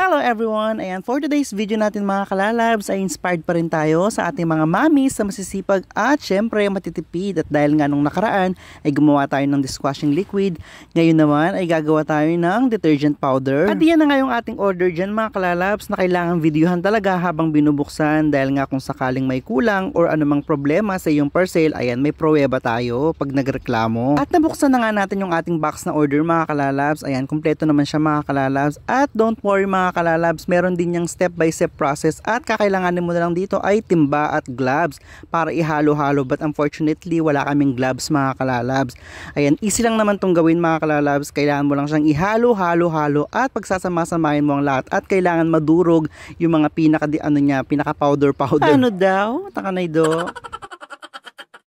Hello everyone! Ayan, for today's video natin mga kalalabs ay inspired pa rin tayo sa ating mga mommies sa masisipag at syempre matitipid. At dahil nga nung nakaraan ay gumawa tayo ng dishwashing liquid, ngayon naman ay gagawa tayo ng detergent powder. At yan na nga yung ating order dyan mga kalalabs na kailangan videohan talaga habang binubuksan dahil nga kung sakaling may kulang or anumang problema sa iyong parcel, ayan may pruweba tayo pag nagreklamo. At nabuksan na nga natin yung ating box na order mga kalalabs. Ayan, kumpleto naman siya mga kalalabs. At don't worry mga kalalabs, meron din yung step by step process at kakailanganin mo na lang dito ay timba at gloves para ihalo-halo, but unfortunately wala kaming gloves mga kalalabs. Ayan, easy lang naman tong gawin mga kalalabs. Kailangan mo lang siyang ihalo-halo-halo at pagsasama-samahin mo ang lahat at kailangan madurog yung mga pinaka powder. Ano daw? Takanay do.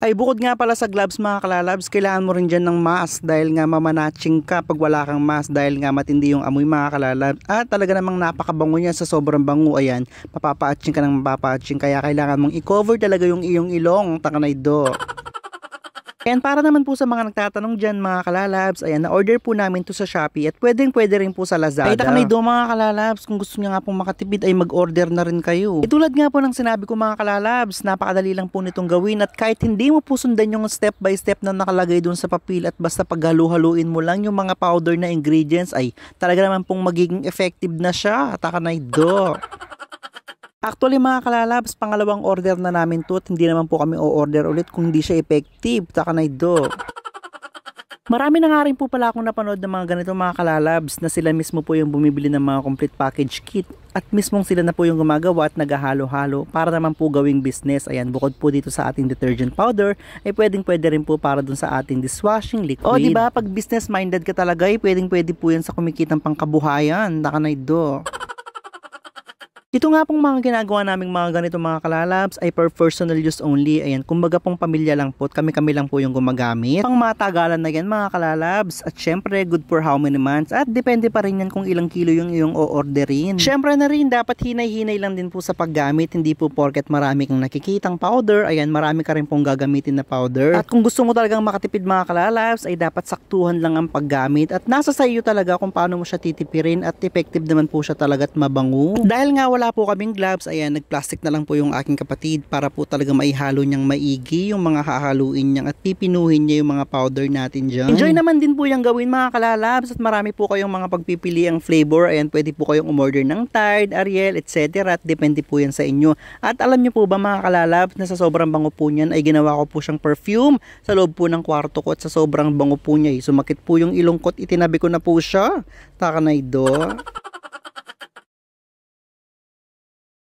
Ay bukod nga pala sa gloves mga kalalabs, kailangan mo rin dyan ng mask dahil nga mamanatching ka pag wala kang mask dahil nga matindi yung amoy mga kalalabs. At talaga namang napakabango niya, sa sobrang bango ayan, mapapaatching ka ng mapapaatching, kaya kailangan mong i-cover talaga yung iyong ilong, takanay do. And para naman po sa mga nagtatanong dyan mga kalalabs, ayan, na-order po namin to sa Shopee at pwede rin po sa Lazada. Ay takanay do mga kalalabs, kung gusto niyo nga pong makatipid ay mag-order na rin kayo. Tulad nga po ng sinabi ko mga kalalabs, napakadali lang po nitong gawin at kahit hindi mo po sundan yung step by step na nakalagay dun sa papel at basta paghalu-haluin mo lang yung mga powder na ingredients ay talaga naman pong magiging effective na siya, takanay do. Actually mga kalalabs, pangalawang order na namin to at hindi naman po kami o-order ulit kung hindi siya effective, takanay do. Marami na nga rin po pala akong napanood ng mga ganito mga kalalabs na sila mismo po yung bumibili ng mga complete package kit at mismong sila na po yung gumagawa at naghahalo-halo para naman po gawing business. Ayan, bukod po dito sa ating detergent powder ay pwede rin po para dun sa ating dishwashing liquid. O diba, pag business minded ka talaga ay pwede po yan sa kumikitang pangkabuhayan, takanay do. Ito nga pong mga ginagawa naming mga ganito mga kalalabs ay for personal use only. Ayan, kumbaga pong pamilya lang po, kami lang po yung gumagamit. Pang matagalan na yan mga kalalabs. At syempre, good for how many months. At depende pa rin yan kung ilang kilo yung iyong o-orderin. Syempre na rin, dapat hinay-hinay lang din po sa paggamit. Hindi po porket marami kang nakikitang powder, ayan, marami ka rin pong gagamitin na powder. At kung gusto mo talagang makatipid mga kalalabs, ay dapat saktuhan lang ang paggamit. At nasa sa iyo talaga kung paano mo siya titipirin at effective naman po siya talaga at mabango. Dahil nga wala po kaming gloves, ayan, nagplastic na lang po yung aking kapatid para po talaga maihalo niyang maigi yung mga hahaluin niya at pipinuhin niya yung mga powder natin dyan. Enjoy naman din po yung gawin mga kalalabs at marami po kayong mga pagpipili ang flavor. Ayan, pwede po kayong umorder ng Tide, Ariel, etc. at depende po yan sa inyo. At alam niyo po ba mga kalalabs na sa sobrang bango po niyan ay ginawa ko po siyang perfume sa loob po ng kwarto ko at sa sobrang bango po niya ay sumakit po yung ilong ko at itinabi ko na po siya. Takanay do.